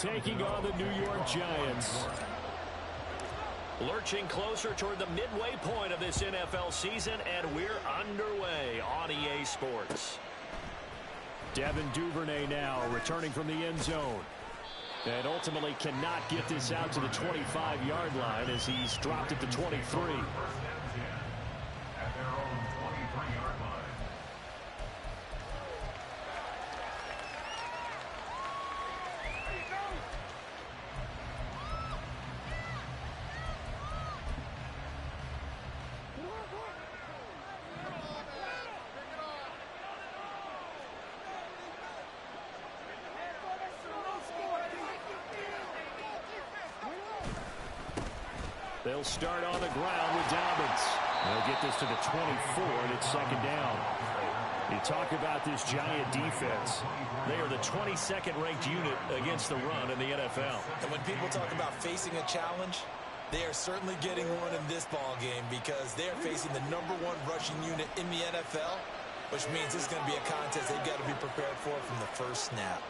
taking on the New York Giants. Lurching closer toward the midway point of this NFL season, and we're underway on EA Sports. Devin Duvernay now returning from the end zone. And ultimately cannot get this out to the 25-yard line as he's dropped it to 23. They'll start on the ground with Dobbins. They'll get this to the 24, and it's second down. You talk about this Giant defense. They are the 22nd ranked unit against the run in the NFL. And when people talk about facing a challenge, they are certainly getting one in this ball game because they are facing the #1 rushing unit in the NFL, which means it's going to be a contest they've got to be prepared for from the first snap.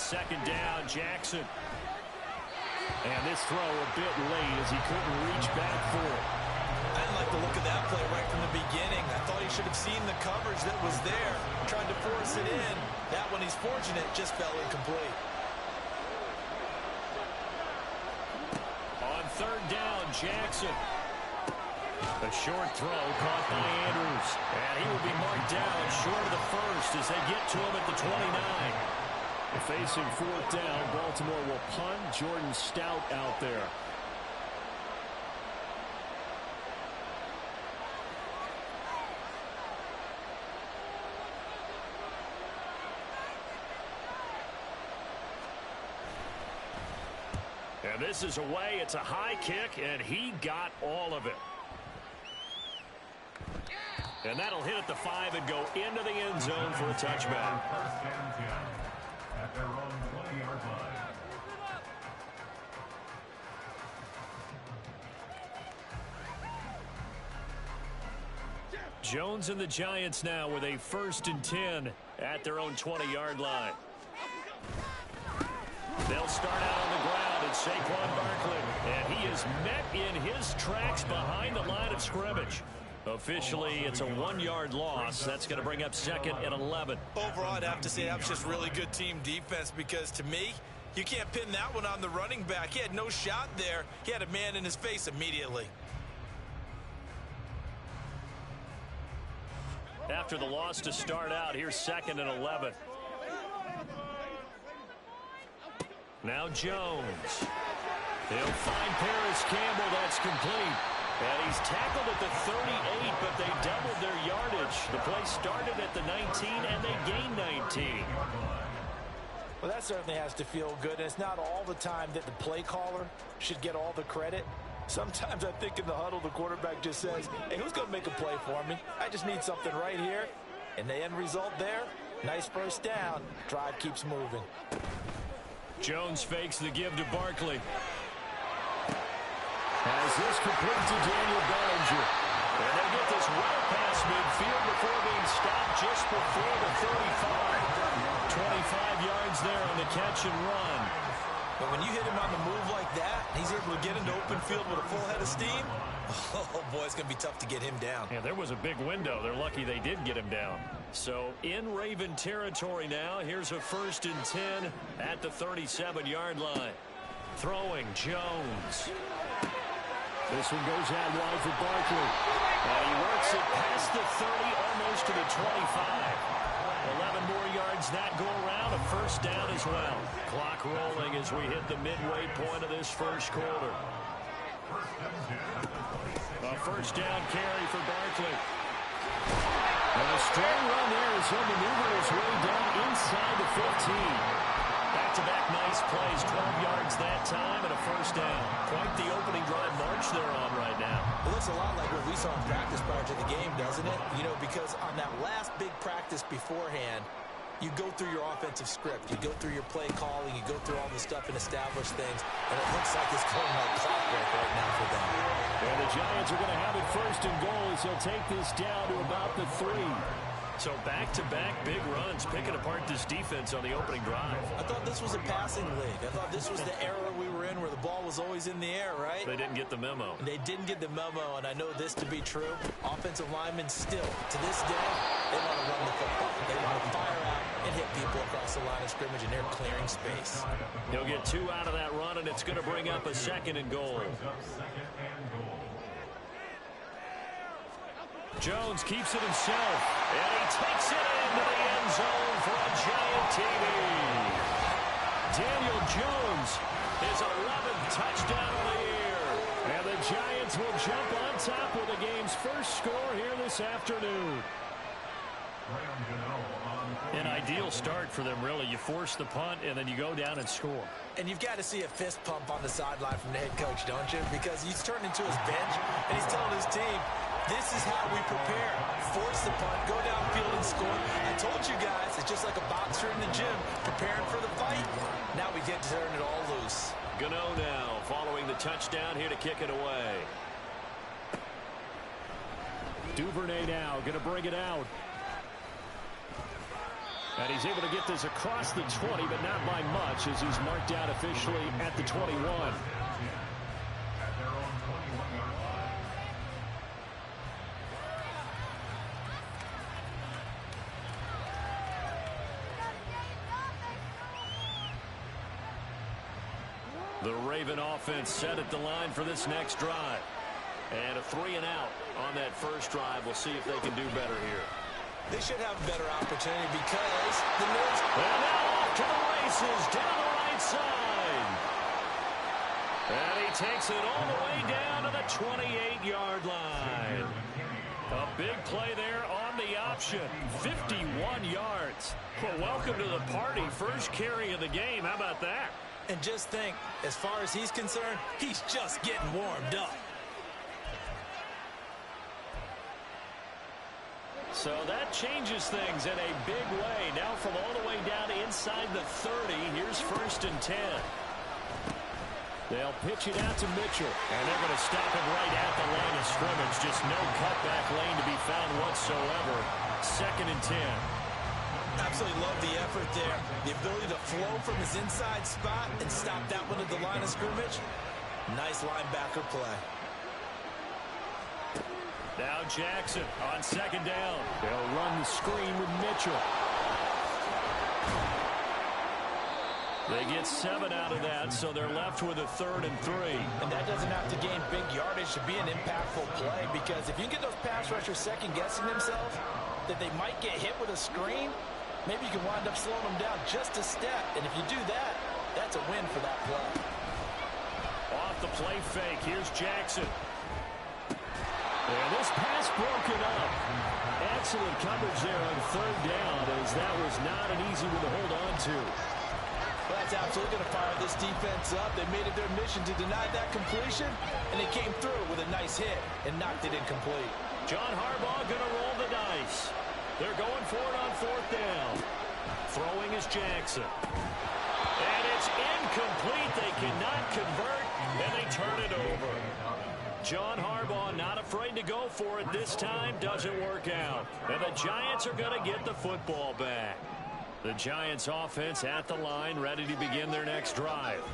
Second down, Jackson. And this throw a bit late as he couldn't reach back for it. I didn't like the look of that play right from the beginning. I thought he should have seen the coverage that was there, tried to force it in. That one, he's fortunate, just fell incomplete. On third down, Jackson. A short throw caught by Andrews. And he will be marked down short of the first as they get to him at the 29. Facing fourth down, Baltimore will punt. Jordan Stout out there. And this is away. It's a high kick, and he got all of it. And that'll hit at the 5 and go into the end zone for a touchback. At their own 20-yard line. Jones and the Giants now with a 1st and 10 at their own 20-yard line. They'll start out on the ground at Saquon Barkley, and he is met in his tracks behind the line of scrimmage. Officially, it's a 1-yard loss. That's going to bring up 2nd and 11. Overall, I'd have to say that was just really good team defense because, to me, you can't pin that one on the running back. He had no shot there. He had a man in his face immediately. After the loss to start out, here's 2nd and 11. Now Jones. He'll find Paris Campbell. That's complete. And he's tackled at the 38, but they doubled their yardage. The play started at the 19, and they gained 19. Well, that certainly has to feel good. And it's not all the time that the play caller should get all the credit. Sometimes I think in the huddle, the quarterback just says, hey, who's going to make a play for me? I just need something right here. And the end result there, nice first down. Drive keeps moving. Jones fakes the give to Barkley. As this complete to Daniel Bellinger. And they get this well past midfield before being stopped just before the 35. 25 yards there on the catch and run. But when you hit him on the move like that, he's able to get into open field with a full head of steam. Oh, boy, it's going to be tough to get him down. Yeah, there was a big window. They're lucky they did get him down. So in Raven territory now, here's a 1st and 10 at the 37-yard line. Throwing Jones. This one goes out wide for Barkley. And he works it past the 30, almost to the 25. 11 more yards that go around, a 1st down as well. Clock rolling as we hit the midway point of this first quarter. A 1st down carry for Barkley. And a strong run there as he'll maneuver his way down inside the 15. Back-to-back nice plays, 12 yards that time and a 1st down. Quite the opening drive march they're on right now. It looks a lot like what we saw in practice prior to the game, doesn't it? You know, because on that last big practice beforehand, you go through your offensive script. You go through your play calling. You go through all the stuff and establish things. And it looks like it's going like clockwork right now for them. And the Giants are going to have it 1st and goal as they'll take this down to about the 3. So back-to-back big runs, picking apart this defense on the opening drive. I thought this was a passing league. I thought this was the era we were in where the ball was always in the air, right? They didn't get the memo. They didn't get the memo, and I know this to be true. Offensive linemen still, to this day, they want to run the football. They want to fire out and hit people across the line of scrimmage, and they're clearing space. He'll get 2 out of that run, and it's going to bring up a 2nd and goal. Jones keeps it himself, and he takes it into the end zone for a Giant TD. Daniel Jones, his 11th touchdown of the year. And the Giants will jump on top with the game's first score here this afternoon. An ideal start for them, really. You force the punt, and then you go down and score. And you've got to see a fist pump on the sideline from the head coach, don't you? Because he's turned into his bench, and he's telling his team, this is how we prepare. Force the punt, go downfield and score. I told you guys, it's just like a boxer in the gym, preparing for the fight. Now we get to turn it all loose. Gano now, following the touchdown, here to kick it away. Duvernay now, going to bring it out. And he's able to get this across the 20, but not by much, as he's marked out officially at the 21. The Raven offense set at the line for this next drive. And a 3 and out on that first drive. We'll see if they can do better here. They should have a better opportunity because the Nerds... And now off to the races down the right side. And he takes it all the way down to the 28-yard line. A big play there on the option. 51 yards. Well, welcome to the party. First carry of the game. How about that? And just think, as far as he's concerned, he's just getting warmed up. So that changes things in a big way. Now from all the way down inside the 30, here's 1st and 10. They'll pitch it out to Mitchell, and they're going to stop him right at the line of scrimmage. Just no cutback lane to be found whatsoever. 2nd and 10. Absolutely love the effort there. The ability to flow from his inside spot and stop that one at the line of scrimmage. Nice linebacker play. Now Jackson on 2nd down. They'll run the screen with Mitchell. They get 7 out of that, so they're left with a 3rd and 3. And that doesn't have to gain big yardage to be an impactful play, because if you get those pass rushers second-guessing themselves that they might get hit with a screen, maybe you can wind up slowing them down just a step. And if you do that, that's a win for that play. Off the play fake, here's Jackson. And this pass broken up. Excellent coverage there on 3rd down, as that was not an easy one to hold on to. Well, that's absolutely going to fire this defense up. They made it their mission to deny that completion, and they came through with a nice hit and knocked it incomplete. John Harbaugh going to roll the dice. They're going for it on 4th down. Throwing is Jackson. And it's incomplete. They cannot convert, and they turn it over. John Harbaugh not afraid to go for it this time. Doesn't work out. And the Giants are going to get the football back. The Giants offense at the line, ready to begin their next drive.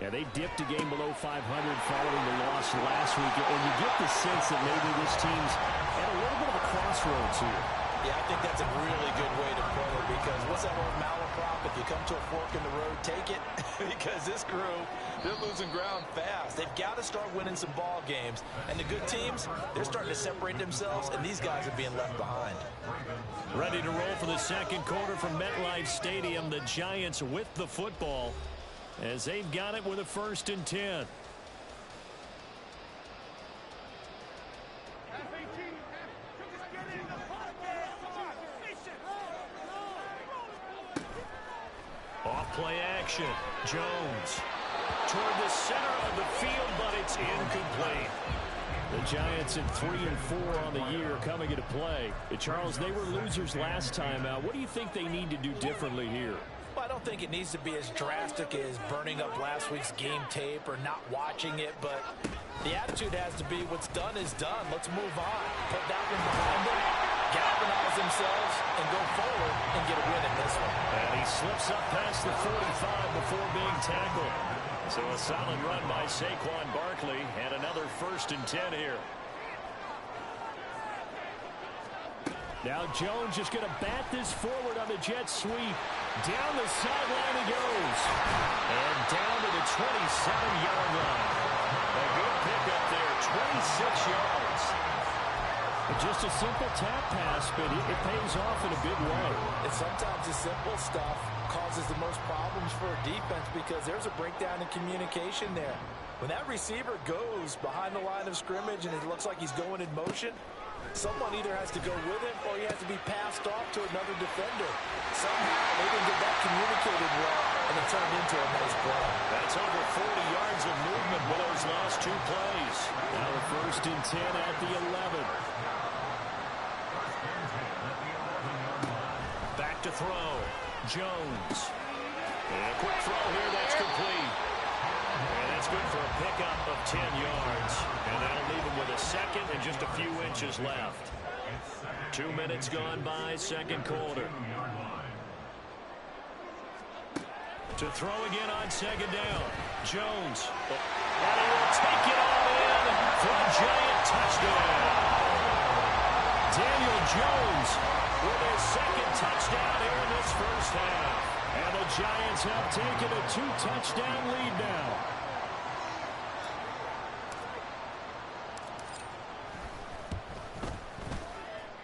Yeah, they dipped a game below 500 following the loss last week. And you get the sense that maybe this team's at a little bit of a crossroads here. Yeah, I think that's a really good way to put it, because what's that old malaprop? If you come to a fork in the road, take it. Because this crew, they're losing ground fast. They've got to start winning some ball games. And the good teams, they're starting to separate themselves, and these guys are being left behind. Ready to roll for the 2nd quarter from MetLife Stadium. The Giants with the football, as they've got it with a 1st and 10. Off-play action. Jones toward the center of the field, but it's incomplete. The Giants at 3 and 4 on the year coming into play. Charles, they were losers last time out. What do you think they need to do differently here? Well, I don't think it needs to be as drastic as burning up last week's game tape or not watching it, but the attitude has to be what's done is done. Let's move on. Put that one behind them galvanize themselves and go forward and get a win in this one. And he slips up past the 45 before being tackled. So a solid run by Saquon Barkley, and another 1st and 10 here. Now Jones is going to bat this forward on the jet sweep. Down the sideline he goes. And down to the 27-yard line. A good pickup there, 26 yards. Just a simple tap pass, but it pays off in a big way. And sometimes the simple stuff causes the most problems for a defense because there's a breakdown in communication there. When that receiver goes behind the line of scrimmage and it looks like he's going in motion, someone either has to go with him or he has to be passed off to another defender. Somehow they didn't get that communicated well, and it turned into a nice play. That's over 40 yards of movement with those last 2 plays. Now a 1st and 10 at the 11. Back to throw. Jones. And a quick throw here. That's complete. And that's good for a pickup of 10 yards. And that'll leave him with a second and just a few inches left. 2 minutes gone by, second quarter. To throw again on second down. Jones. And he will take it all in for a giant touchdown. Daniel Jones with his second touchdown here in this first half. And the Giants have taken a 2-touchdown lead now.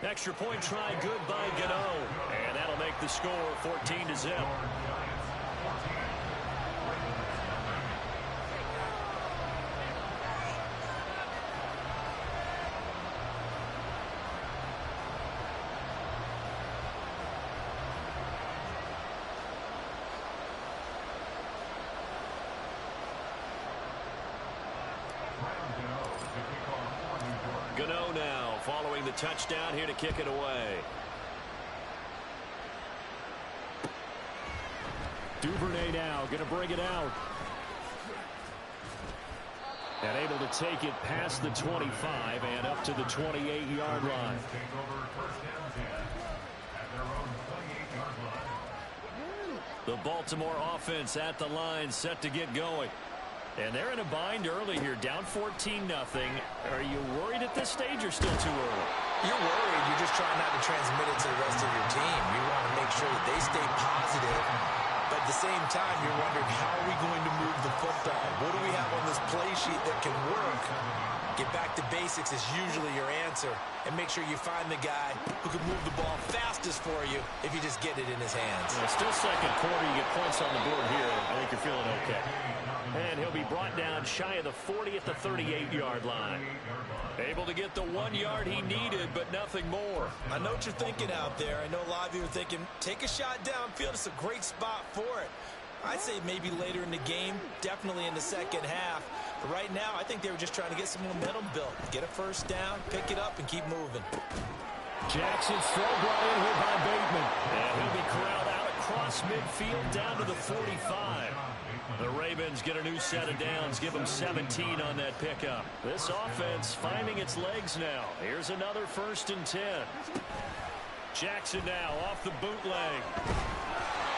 Extra point try good by Gano. And that'll make the score 14-0. Gano now following the touchdown here to kick it away. Duvernay now going to bring it out. And able to take it past the 25 and up to the 28-yard line. The Baltimore offense at the line, set to get going. And they're in a bind early here, down 14-0. Are you worried at this stage or still too early? You're worried. You're just trying not to transmit it to the rest of your team. You want to make sure that they stay positive. But at the same time, you're wondering, how are we going to move the football? What do we have on this play sheet that can work? Get back to basics is usually your answer. And make sure you find the guy who can move the ball fastest for you if you just get it in his hands. Well, still second quarter. You get points on the board here. I think you're feeling okay. And he'll be brought down shy of the 40 at the 38-yard line. Able to get the 1 yard he needed, but nothing more. I know what you're thinking out there. I know a lot of you are thinking, take a shot downfield. It's a great spot for it. I'd say maybe later in the game, definitely in the second half. But right now, I think they were just trying to get some momentum built. Get a first down, pick it up, and keep moving. Jackson's throw brought in here by Bateman. And he'll be corralled out across midfield down to the 45. The Ravens get a new set of downs, give them 17 on that pickup. This offense finding its legs now. Here's another 1st and 10. Jackson now off the bootleg.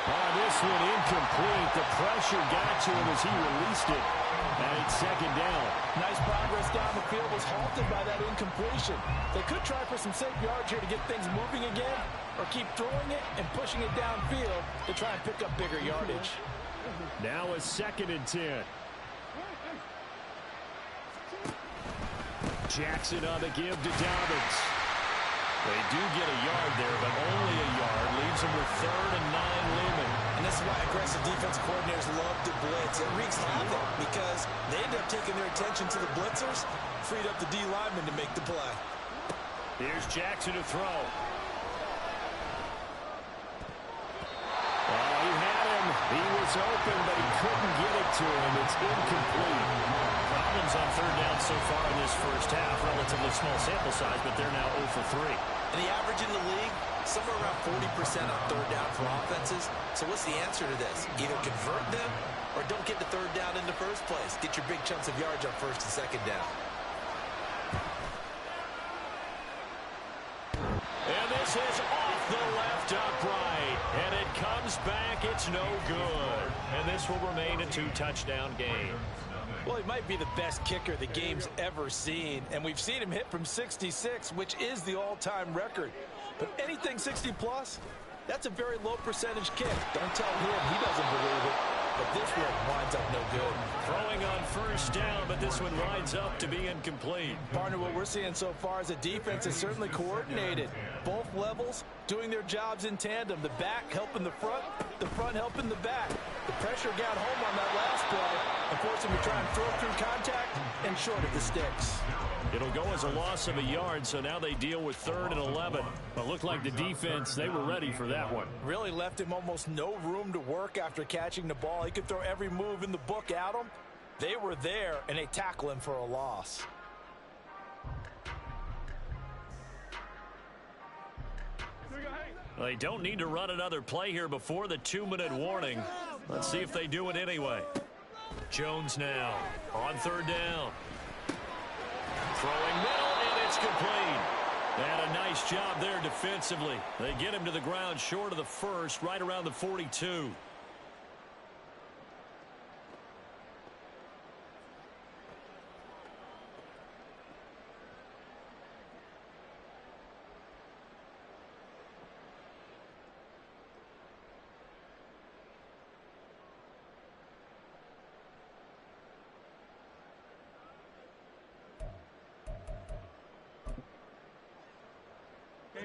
Oh, this one incomplete. The pressure got to him as he released it. And it's second down. Nice progress down the field, was halted by that incompletion. They could try for some safe yards here to get things moving again, or keep throwing it and pushing it downfield to try and pick up bigger yardage. Now a 2nd and 10. Jackson on the give to Dobbins. They do get a yard there, but only a yard. Leaves them with 3rd and 9 Lehman. And this is why aggressive defensive coordinators love to blitz. It wreaks havoc because they end up taking their attention to the blitzers, freed up the D lineman to make the play. Here's Jackson to throw. Oh, he had him. He was open, but he couldn't get it to him. It's incomplete. Problems on 3rd down so far in this first half. Relatively small sample size, but they're now 0 for 3. And the average in the league, somewhere around 40% on 3rd down for offenses. So what's the answer to this? Either convert them or don't get the 3rd down in the first place. Get your big chunks of yards on 1st and 2nd down. And bounces off the left upright. And it comes back. It's no good. And this will remain a 2-touchdown game. Well, he might be the best kicker the game's ever seen. And we've seen him hit from 66, which is the all-time record. But anything 60-plus, that's a very low percentage kick. Don't tell him he doesn't believe it. But this one winds up no good. Throwing on first down, but this one winds up to be incomplete. Partner, what we're seeing so far is a defense is certainly coordinated. Both levels doing their jobs in tandem. The back helping the front helping the back. The pressure got home on that last play and forced him to try and throw through contact and short of the sticks. It'll go as a loss of a yard, so now they deal with 3rd and 11. But looked like the defense, they were ready for that one. Really left him almost no room to work after catching the ball. He could throw every move in the book at him. They were there, and they tackle him for a loss. They don't need to run another play here before the 2-minute warning. Let's see if they do it anyway. Jones now on 3rd down. Throwing middle, and it's complete. And a nice job there defensively. They get him to the ground short of the first, right around the 42.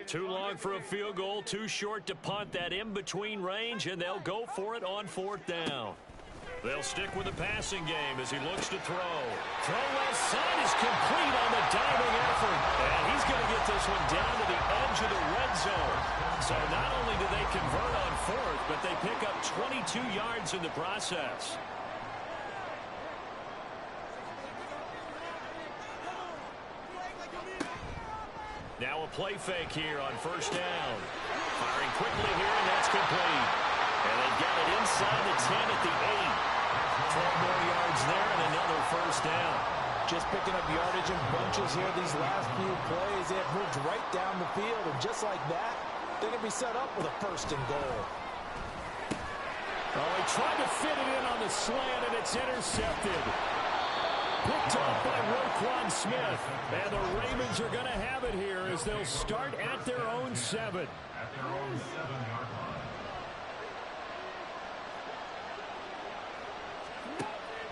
Too long for a field goal, too short to punt. That in-between range, and they'll go for it on 4th down. They'll stick with the passing game as he looks to throw. Throw left side is complete on the diving effort. And he's going to get this one down to the edge of the red zone. So not only do they convert on 4th, but they pick up 22 yards in the process. Now a play fake here on 1st down. Firing quickly here, and that's complete. And they get it inside the 10 at the 8. 12 more yards there and another 1st down. Just picking up yardage in bunches here these last few plays. They have moved right down the field, and just like that, they're going to be set up with a 1st and goal. Oh, he tried to fit it in on the slant, and it's intercepted. Picked off by Roquan Smith. And the Ravens are going to have it here as they'll start at their own 7.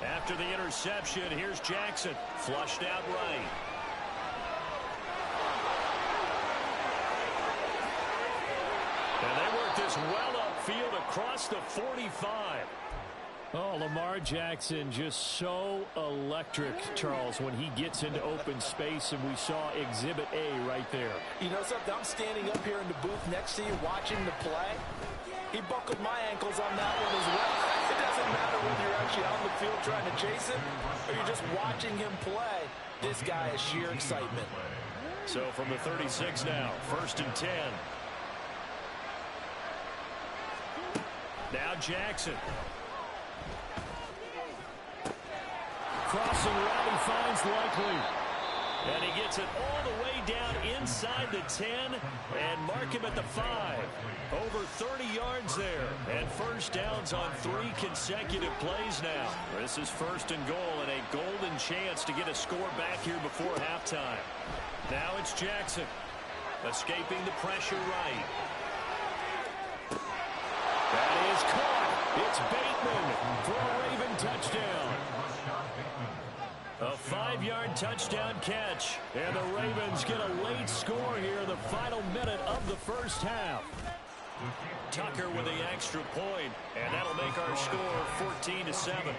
After the interception, here's Jackson. Flushed out right. And they work this well upfield across the 45. Oh, Lamar Jackson just so electric, Charles, when he gets into open space, and we saw Exhibit A right there. You know something? I'm standing up here in the booth next to you watching the play. He buckled my ankles on that one as well. It doesn't matter whether you're actually on the field trying to chase him or you're just watching him play. This guy is sheer excitement. So from the 36 now, 1st and 10. Now Jackson. Crossing route he finds Likely. And he gets it all the way down inside the 10 and mark him at the 5. Over 30 yards there. And 1st downs on 3 consecutive plays now. This is 1st and goal and a golden chance to get a score back here before halftime. Now it's Jackson. Escaping the pressure right. That is caught. It's Bateman for a Raven touchdown. A 5-yard touchdown catch. And the Ravens get a late score here in the final minute of the 1st half. Tucker with the extra point, and that'll make our score 14-7.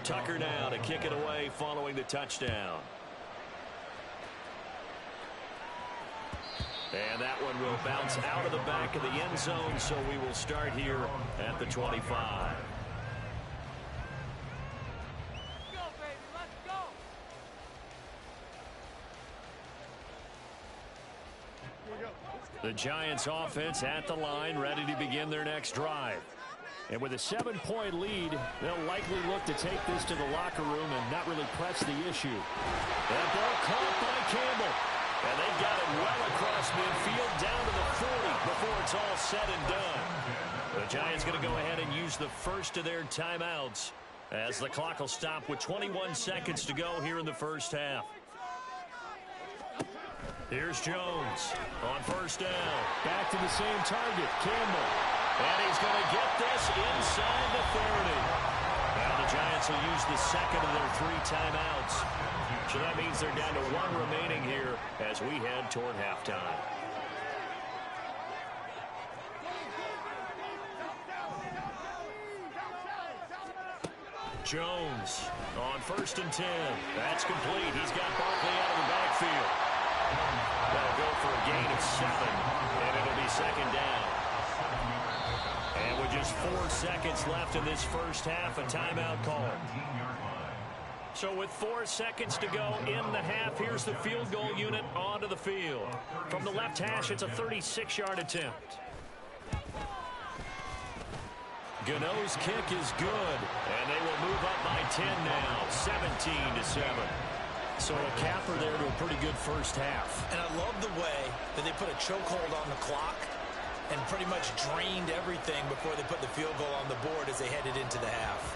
Tucker now to kick it away following the touchdown. And that one will bounce out of the back of the end zone, so we will start here at the 25. The Giants offense at the line, ready to begin their next drive. And with a 7-point lead, they'll likely look to take this to the locker room and not really press the issue. That ball caught by Campbell. And they've got it well across midfield down to the 40 before it's all said and done. The Giants going to go ahead and use the first of their timeouts as the clock will stop with 21 seconds to go here in the first half. Here's Jones on first down. Back to the same target, Campbell. And he's going to get this inside the 30. Now the Giants will use the second of their 3 timeouts. So that means they're down to 1 remaining here as we head toward halftime. Jones on first and 10. That's complete. He's got Barkley out of the backfield. That'll go for a gain of 7, and it'll be second down. And with just 4 seconds left in this first half, a timeout call. So with 4 seconds to go in the half, here's the field goal unit onto the field. From the left hash, it's a 36-yard attempt. Gano's kick is good, and they will move up by 10 now, 17-7. So a capper there to a pretty good first half. And I love the way that they put a chokehold on the clock and pretty much drained everything before they put the field goal on the board as they headed into the half.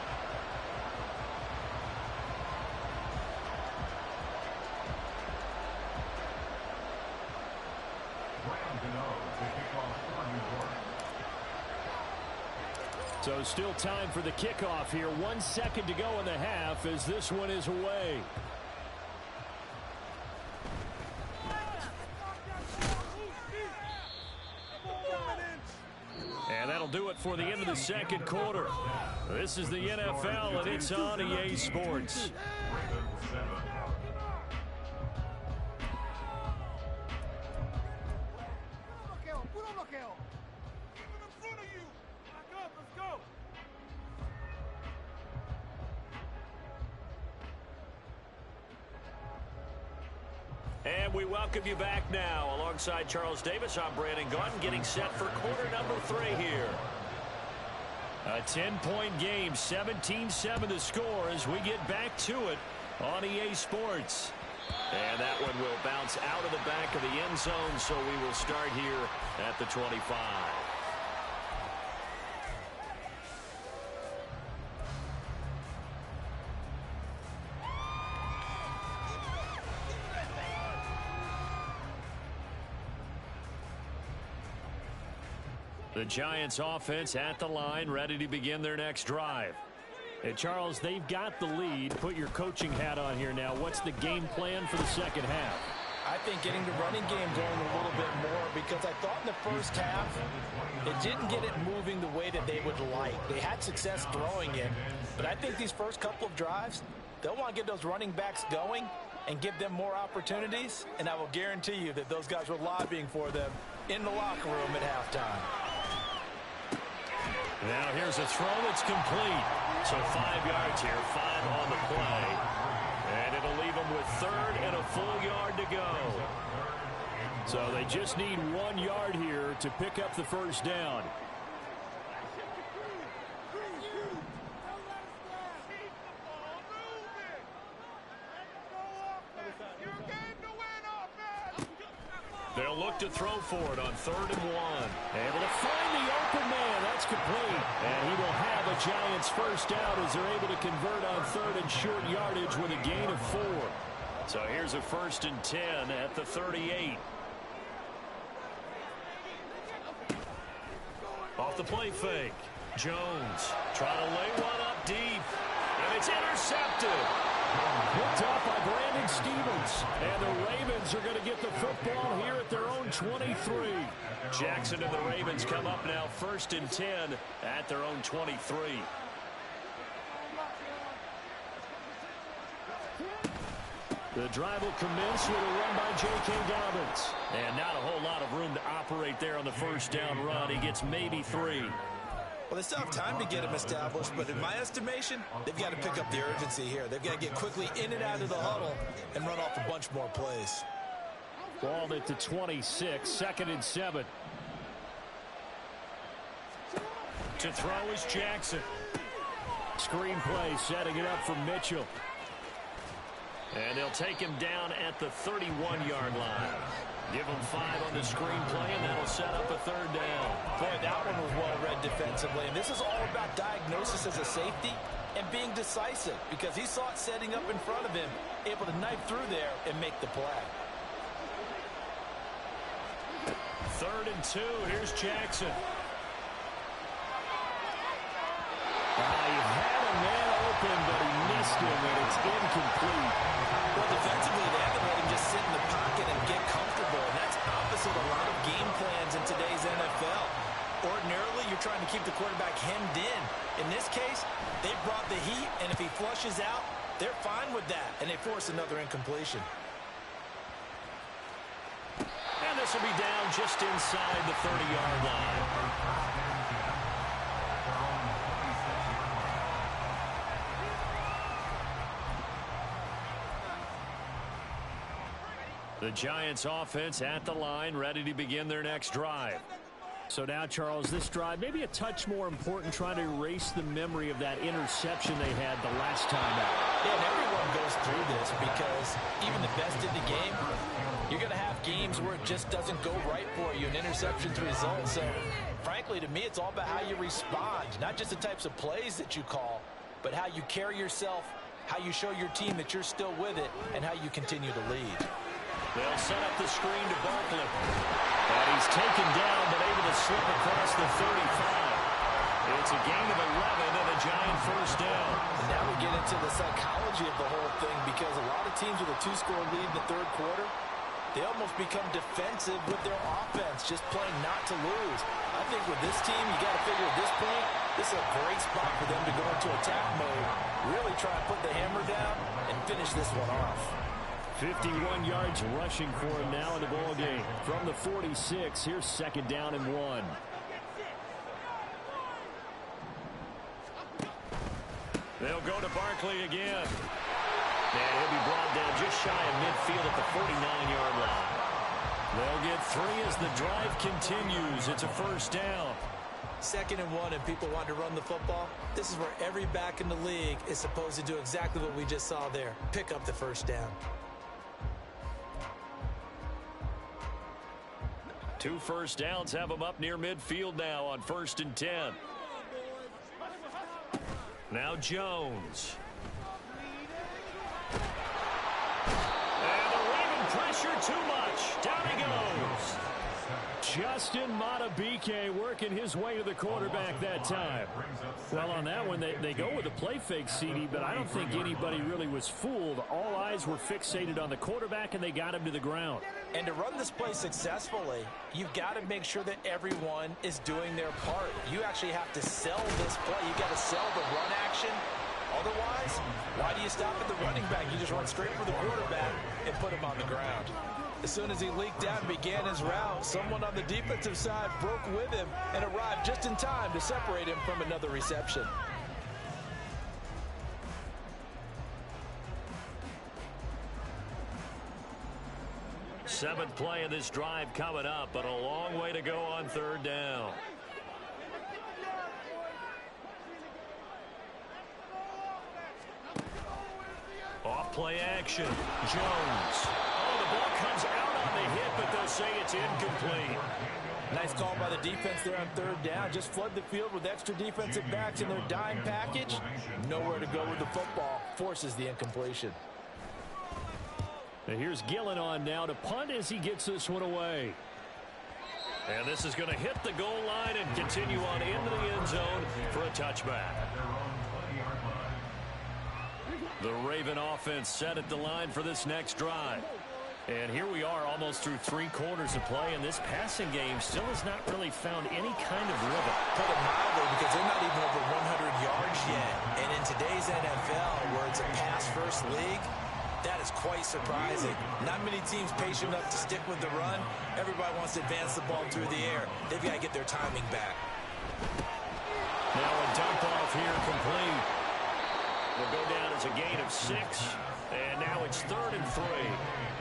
So still time for the kickoff here. 1 second to go in the half as this one is away. And that'll do it for the end of the second quarter. This is the NFL, and it's on EA Sports. And we welcome you back now. Alongside Charles Davis, I'm Brandon Gaudin, getting set for quarter number 3 here. A 10-point game, 17-7 the score as we get back to it on EA Sports. And that one will bounce out of the back of the end zone, so we will start here at the 25. The Giants offense at the line, ready to begin their next drive. And Charles, they've got the lead. Put your coaching hat on here now. What's the game plan for the second half? I think getting the running game going a little bit more, because I thought in the first half it didn't get it moving the way that they would like. They had success throwing it, but I think these first couple of drives, they'll want to get those running backs going and give them more opportunities, and I will guarantee you that those guys were lobbying for them in the locker room at halftime. Now here's a throw that's complete. So 5 yards here, 5 on the play. And it'll leave them with 3rd and a full yard to go. So they just need 1 yard here to pick up the first down. They'll look to throw for it on 3rd and 1. Able to find the open man. That's complete. And he will have a Giants first down as they're able to convert on 3rd and short yardage with a gain of 4. So here's a 1st and 10 at the 38. Off the play fake. Jones trying to lay one up deep. And it's intercepted. Picked up by Brandon Stevens. And the Ravens are going to get the football here at their own 23. Jackson and the Ravens come up now 1st and 10 at their own 23. The drive will commence with a run by J.K. Dobbins. And not a whole lot of room to operate there on the first down run. He gets maybe 3. Well, they still have time to get him established, but in my estimation, they've got to pick up the urgency here. They've got to get quickly in and out of the huddle and run off a bunch more plays. Ball at the 26, 2nd and 7. 2 To throw is Jackson. Screenplay setting it up for Mitchell. And they'll take him down at the 31-yard line. Give him 5 on the screenplay, and that'll set up a 3rd down. Boy, that one was well read defensively. And this is all about diagnosis as a safety and being decisive, because he saw it setting up in front of him, able to knife through there and make the play. 3rd and 2. Here's Jackson. He had a man open, but he missed him, and it's incomplete. Well, defensively, they haven't let him just sit in the pocket and get comfortable, and that's opposite a lot of game plans in today's NFL. Ordinarily, you're trying to keep the quarterback hemmed in. In this case, they brought the heat, and if he flushes out, they're fine with that, and they force another incompletion. And this will be down just inside the 30-yard line. The Giants offense at the line, ready to begin their next drive. So now, Charles, this drive maybe a touch more important, trying to erase the memory of that interception they had the last time out. Yeah, and everyone goes through this, because even the best in the game, you're going to have games where it just doesn't go right for you, and interceptions result. So, frankly, to me, it's all about how you respond, not just the types of plays that you call, but how you carry yourself, how you show your team that you're still with it, and how you continue to lead. They'll set up the screen to Barkley. And he's taken down, but able to slip across the 35. It's a gain of 11 and a Giant 1st down. And now we get into the psychology of the whole thing, because a lot of teams with a 2-score lead in the 3rd quarter, they almost become defensive with their offense, just playing not to lose. I think with this team, you got to figure at this point, this is a great spot for them to go into attack mode, really try and put the hammer down and finish this one off. 51 yards rushing for him now in the ball game. From the 46, here's 2nd down and 1. They'll go to Barkley again. And he'll be brought down just shy of midfield at the 49-yard line. They'll get 3 as the drive continues. It's a 1st down. 2nd and 1, and people want to run the football. This is where every back in the league is supposed to do exactly what we just saw there. Pick up the 1st down. 2 first downs have them up near midfield now on 1st and 10. Now Jones. And the Raven pressure too much. Down he goes. Justin Matabike working his way to the quarterback that time. Well, on that one, they go with a play fake, CD, but I don't think anybody really was fooled. All eyes were fixated on the quarterback, and they got him to the ground. And to run this play successfully, you've got to make sure that everyone is doing their part. You actually have to sell this play. You've got to sell the run action. Otherwise, why do you stop at the running back? You just run straight for the quarterback and put him on the ground. As soon as he leaked out and began his route, someone on the defensive side broke with him and arrived just in time to separate him from another reception. Seventh play of this drive coming up, but a long way to go on 3rd down. Off play action. Jones. Oh, the ball comes out on the hit, but they'll say it's incomplete. Nice call by the defense there on 3rd down. Just flood the field with extra defensive backs in their dime package. Nowhere to go with the football. Forces the incompletion. Now here's Gillen on now to punt as he gets this one away. And this is going to hit the goal line and continue on into the end zone for a touchback. The Raven offense set at the line for this next drive. And here we are almost through 3 quarters of play, and this passing game still has not really found any kind of rhythm. Put it mildly, because they're not even over 100 yards yet. And in today's NFL, where it's a pass-first league, that is quite surprising. Not many teams patient enough to stick with the run. Everybody wants to advance the ball through the air. They've got to get their timing back. Now a dump off here complete. Will go down as a gain of 6. And now it's 3rd and 3.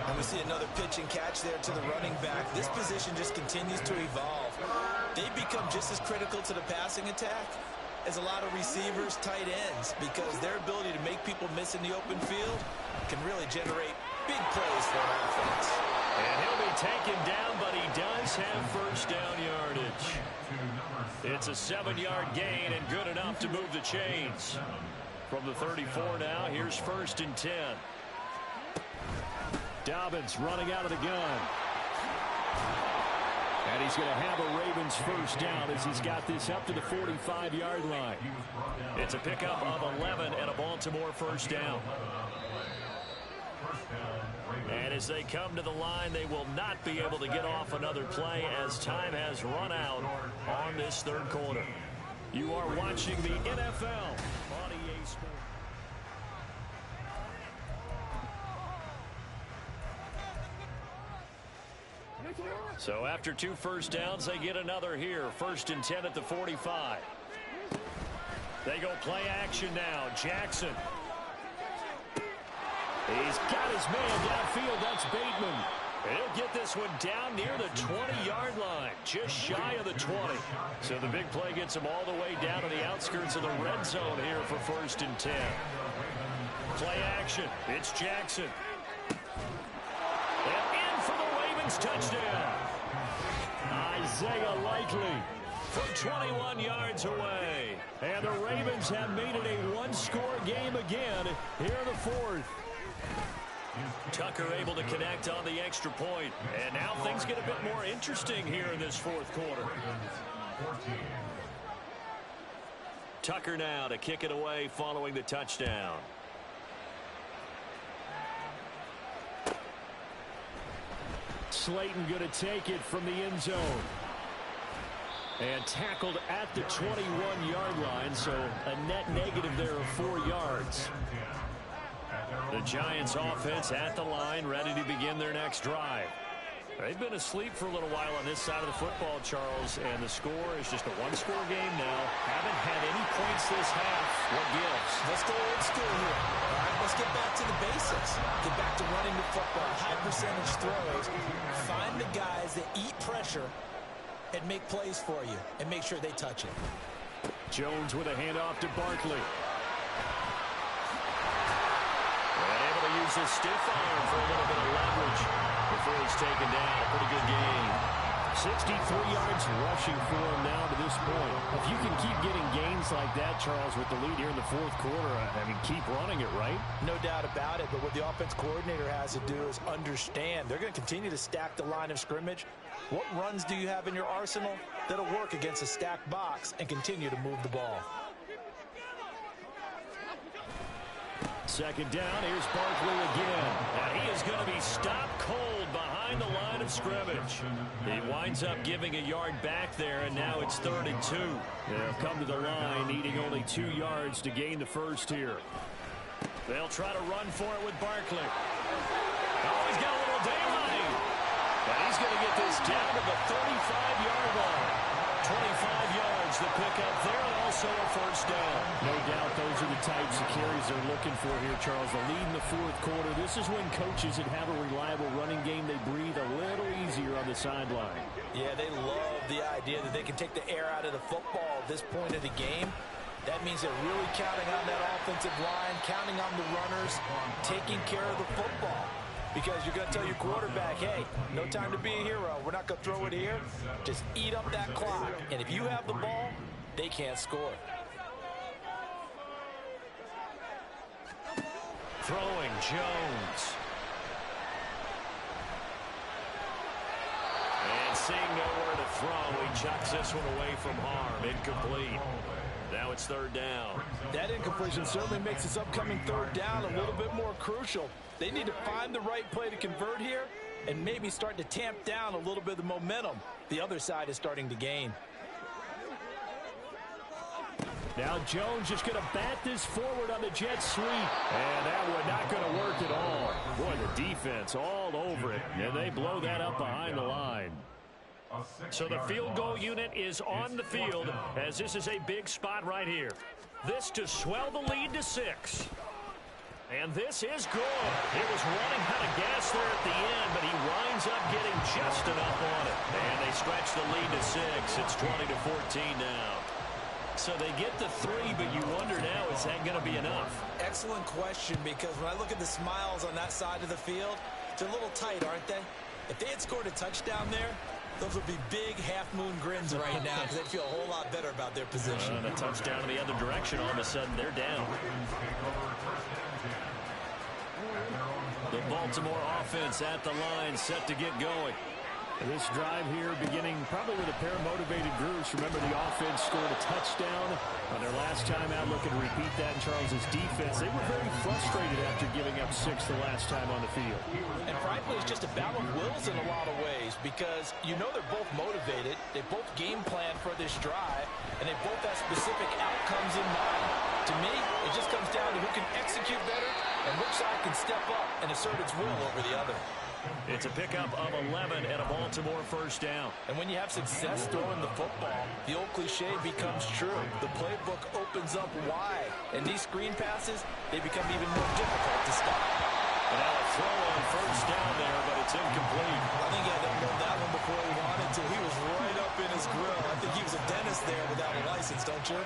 And we see another pitch and catch there to the running back. This position just continues to evolve. they become just as critical to the passing attack as a lot of receivers, tight ends, because their ability to make people miss in the open field can really generate big plays for an offense. And he'll be taken down, but he does have first down yardage. It's a 7-yard gain and good enough to move the chains. From the 34 now, here's 1st and 10. Dobbins running out of the gun. And he's going to have a Ravens first down as he's got this up to the 45-yard line. It's a pickup of 11 and a Baltimore first down. And as they come to the line, they will not be able to get off another play as time has run out on this third quarter. You are watching the NFL on EA Sports. So after 2 first downs, they get another here. 1st and 10 at the 45. They go play action now. Jackson. He's got his man downfield. That's Bateman. He'll get this one down near the 20-yard line, just shy of the 20. So the big play gets him all the way down to the outskirts of the red zone here for 1st and 10. Play action. It's Jackson. And in for the Ravens touchdown. Isaiah Likely from 21 yards away. And the Ravens have made it a one-score game again here in the 4th. Tucker able to connect on the extra point. And now things get a bit more interesting here in this 4th quarter. Tucker now to kick it away following the touchdown. Slayton going to take it from the end zone. And tackled at the 21-yard line, so a net negative there of 4 yards. The Giants offense at the line, ready to begin their next drive. They've been asleep for a little while on this side of the football, Charles, and the score is just a one-score game now. Haven't had any points this half. What gives? Let's go old school here. All right, let's get back to the basics. Get back to running the football, high percentage throws. Find the guys that eat pressure and make plays for you, and make sure they touch it. Jones with a handoff to Barkley. And able to use his stiff arm for a little bit of leverage before he's taken down. A pretty good game. 63 yards rushing for him now to this point. If you can keep getting gains like that, Charles, with the lead here in the 4th quarter, I mean, keep running it, right? No doubt about it, but what the offense coordinator has to do is understand they're going to continue to stack the line of scrimmage. What runs do you have in your arsenal that'll work against a stacked box and continue to move the ball? 2nd down, here's Barkley again. And he is going to be stopped cold behind the line of scrimmage. He winds up giving a yard back there, and now it's 3rd and 2. They'll come to the line, needing only 2 yards to gain the first here. They'll try to run for it with Barkley. Oh, he's got a little daylight. And he's going to get this down to the 35-yard line. 25 yards to pick up there, and also a first down. No doubt those are the types of carries they're looking for here, Charles. The lead in the 4th quarter. This is when coaches that have a reliable running game, they breathe a little easier on the sideline. Yeah, they love the idea that they can take the air out of the football at this point of the game. That means they're really counting on that offensive line, counting on the runners, taking care of the football. Because you're going to tell your quarterback, hey, no time to be a hero. We're not going to throw it here. Just eat up that clock. And if you have the ball, they can't score. Throwing Jones. And seeing nowhere to throw, he chucks this one away from harm. Incomplete. Now it's 3rd down. That incompletion certainly makes this upcoming 3rd down a little bit more crucial. They need to find the right play to convert here and maybe start to tamp down a little bit of the momentum the other side is starting to gain. Now Jones just going to bat this forward on the jet sweep. And that one not going to work at all. Boy, the defense all over it. And they blow that up behind the line. So the field goal unit is on the field as this is a big spot right here. This to swell the lead to 6. And this is good. It was running out of gas there at the end, but he winds up getting just enough on it. And they stretch the lead to 6. It's 20-14 now. So they get the 3, but you wonder now, is that going to be enough? Excellent question, because when I look at the smiles on that side of the field, they're a little tight, aren't they? If they had scored a touchdown there, those would be big half-moon grins right now because they'd feel a whole lot better about their position. And a touchdown in the other direction, all of a sudden they're down. The Baltimore offense at the line, set to get going. This drive here beginning probably with a pair of motivated groups. Remember, the offense scored a touchdown on their last time out, looking to repeat that in Charles's defense. They were very frustrated after giving up 6 the last time on the field. And frankly, it's just a battle of wills in a lot of ways, because you know they're both motivated, they both game plan for this drive, and they both have specific outcomes in mind. To me, it just comes down to who can execute better and which side can step up and assert its will over the other. It's a pickup of 11 and a Baltimore first down. And when you have success throwing the football, the old cliche becomes true. The playbook opens up wide, and these screen passes, they become even more difficult to stop. And now a throw on first down there, but it's incomplete. I think he had to unload that one before he wanted to. He was right up in his grill. I think he was a dentist there without a license, don't you?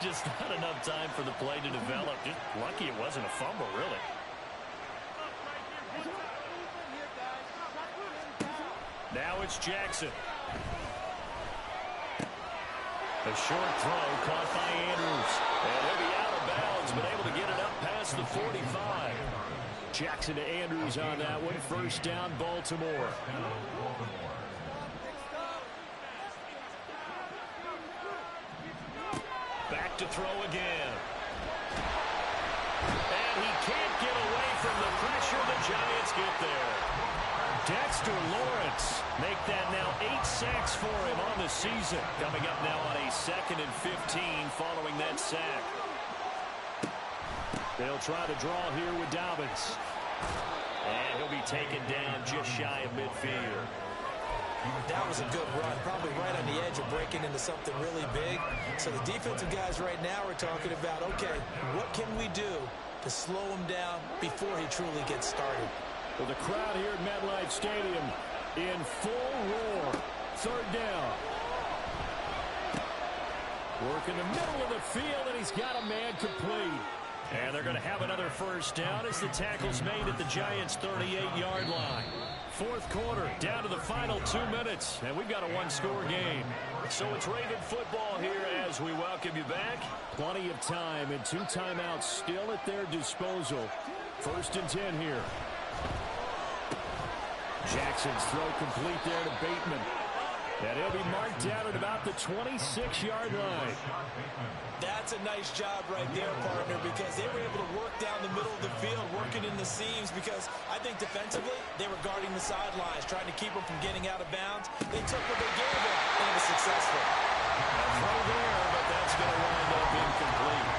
Just not enough time for the play to develop. Just lucky it wasn't a fumble, really. Now it's Jackson. A short throw caught by Andrews. And he'll be out of bounds, but able to get it up past the 45. Jackson to Andrews on that one. First down, Baltimore. Back to throw again. And he can't get away from the pressure. The Giants get there. Dexter Lawrence make that now 8 sacks for him on the season. Coming up now on a 2nd and 15 following that sack. They'll try to draw here with Dobbins. And he'll be taken down just shy of midfield. That was a good run, probably right on the edge of breaking into something really big. So the defensive guys right now are talking about, okay, what can we do to slow him down before he truly gets started? Well, the crowd here at MetLife Stadium in full roar. Third down. Work in the middle of the field, and he's got a man complete. And they're going to have another first down as the tackle's made at the Giants' 38-yard line. Fourth quarter, down to the final 2 minutes, and we've got a one-score game. So it's Raven football here as we welcome you back. Plenty of time and 2 timeouts still at their disposal. 1st and 10 here. Jackson's throw complete there to Bateman. And he'll be marked down at about the 26-yard line. That's a nice job right there, partner, because they were able to work down the middle of the field, working in the seams, because I think defensively they were guarding the sidelines, trying to keep them from getting out of bounds. They took what they gave them, and it was successful. A throw there, but that's going to wind up incomplete.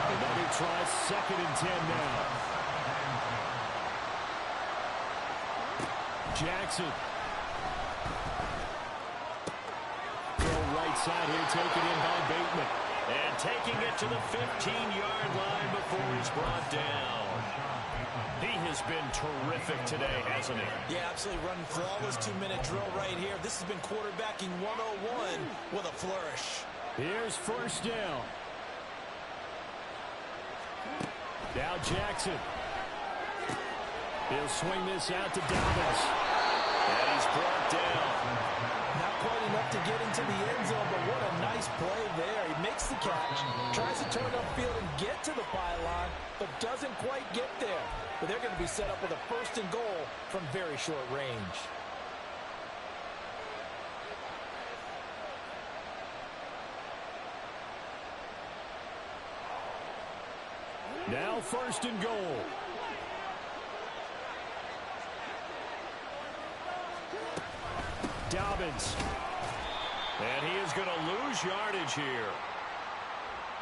Another try, 2nd and 10 now. Jackson. Right side here, taken in by Bateman. And taking it to the 15-yard line before he's brought down. He has been terrific today, hasn't he? Yeah, absolutely running flawless 2-minute drill right here. This has been quarterbacking 101 with a flourish. Here's first down. Now Jackson. He'll swing this out to Dobbins. And he's brought down. Not quite enough to get into the end zone, but what a nice play there. He makes the catch, tries to turn upfield and get to the pylon, but doesn't quite get there. But they're going to be set up with a 1st and goal from very short range. Now 1st and goal. Dobbins. And he is going to lose yardage here.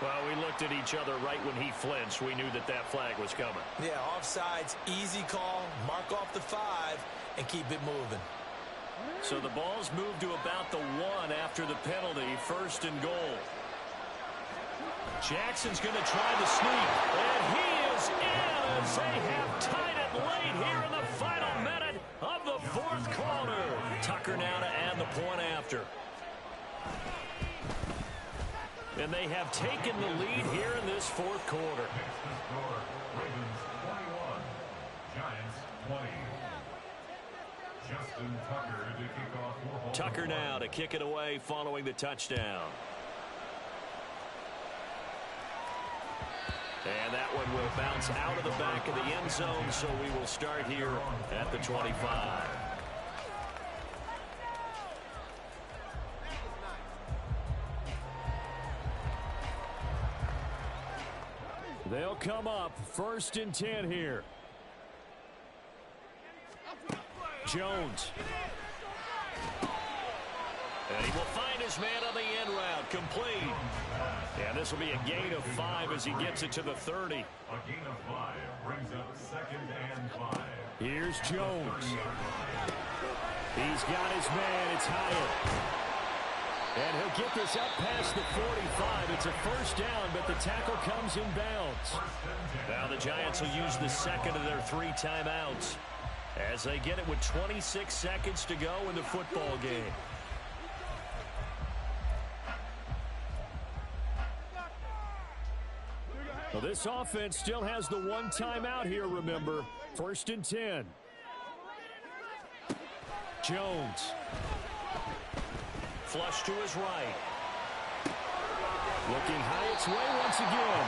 Well, we looked at each other right when he flinched. We knew that that flag was coming. Yeah, offsides, easy call, mark off the 5, and keep it moving. So the ball's moved to about the 1 after the penalty, 1st and goal. Jackson's going to try the sneak, and he is in as they have tied it late here in the final minute of the 4th quarter. Tucker now to add the point after. And they have taken the lead here in this fourth quarter. Ravens 21, Giants 20. Justin Tucker to kick off for home. Tucker now to kick it away following the touchdown. And that one will bounce out of the back of the end zone, so we will start here at the 25. They'll come up 1st and 10 here. Jones. And he will find his man on the end route. Complete. And this will be a gain of 5 as he gets it to the 30. A gain of 5 brings up 2nd and 5. Here's Jones. He's got his man. It's higher. And he'll get this up past the 45. It's a first down, but the tackle comes in bounds. Now the Giants will use the second of their 3 timeouts as they get it with 26 seconds to go in the football game. Well, this offense still has the 1 timeout here, remember. 1st and 10. Jones. Flush to his right. Looking high its way once again.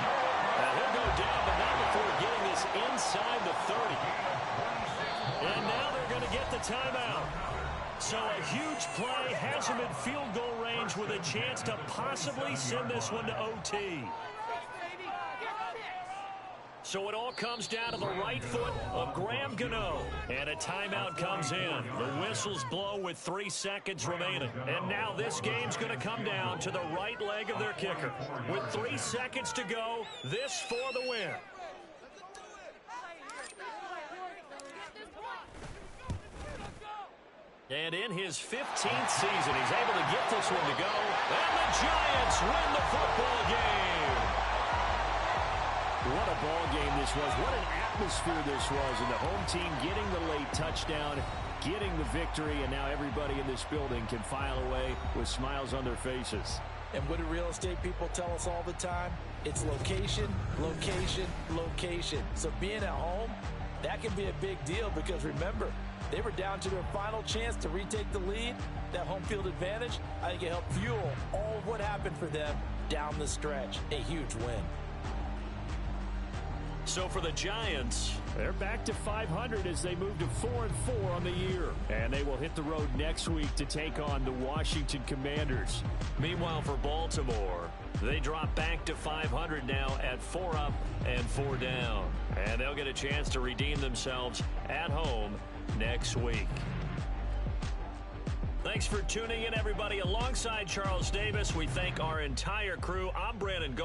Now he'll go down, but not before getting this inside the 30. And now they're going to get the timeout. So a huge play has him in field goal range with a chance to possibly send this one to OT. So it all comes down to the right foot of Graham Gano. And a timeout comes in. The whistles blow with 3 seconds remaining. And now this game's going to come down to the right leg of their kicker. With 3 seconds to go, this for the win. And in his 15th season, he's able to get this one to go. And the Giants win the football game. What a ball game this was. What an atmosphere this was. And the home team getting the late touchdown, getting the victory, and now everybody in this building can file away with smiles on their faces. And what do real estate people tell us all the time? It's location, location, location. So being at home, that can be a big deal because remember, they were down to their final chance to retake the lead. That home field advantage, I think it helped fuel all of what happened for them down the stretch. A huge win. So for the Giants, they're back to 500 as they move to 4-4 on the year. And they will hit the road next week to take on the Washington Commanders. Meanwhile, for Baltimore, they drop back to 500 now at 4 up and 4 down. And they'll get a chance to redeem themselves at home next week. Thanks for tuning in, everybody. Alongside Charles Davis, we thank our entire crew. I'm Brandon Gaudin.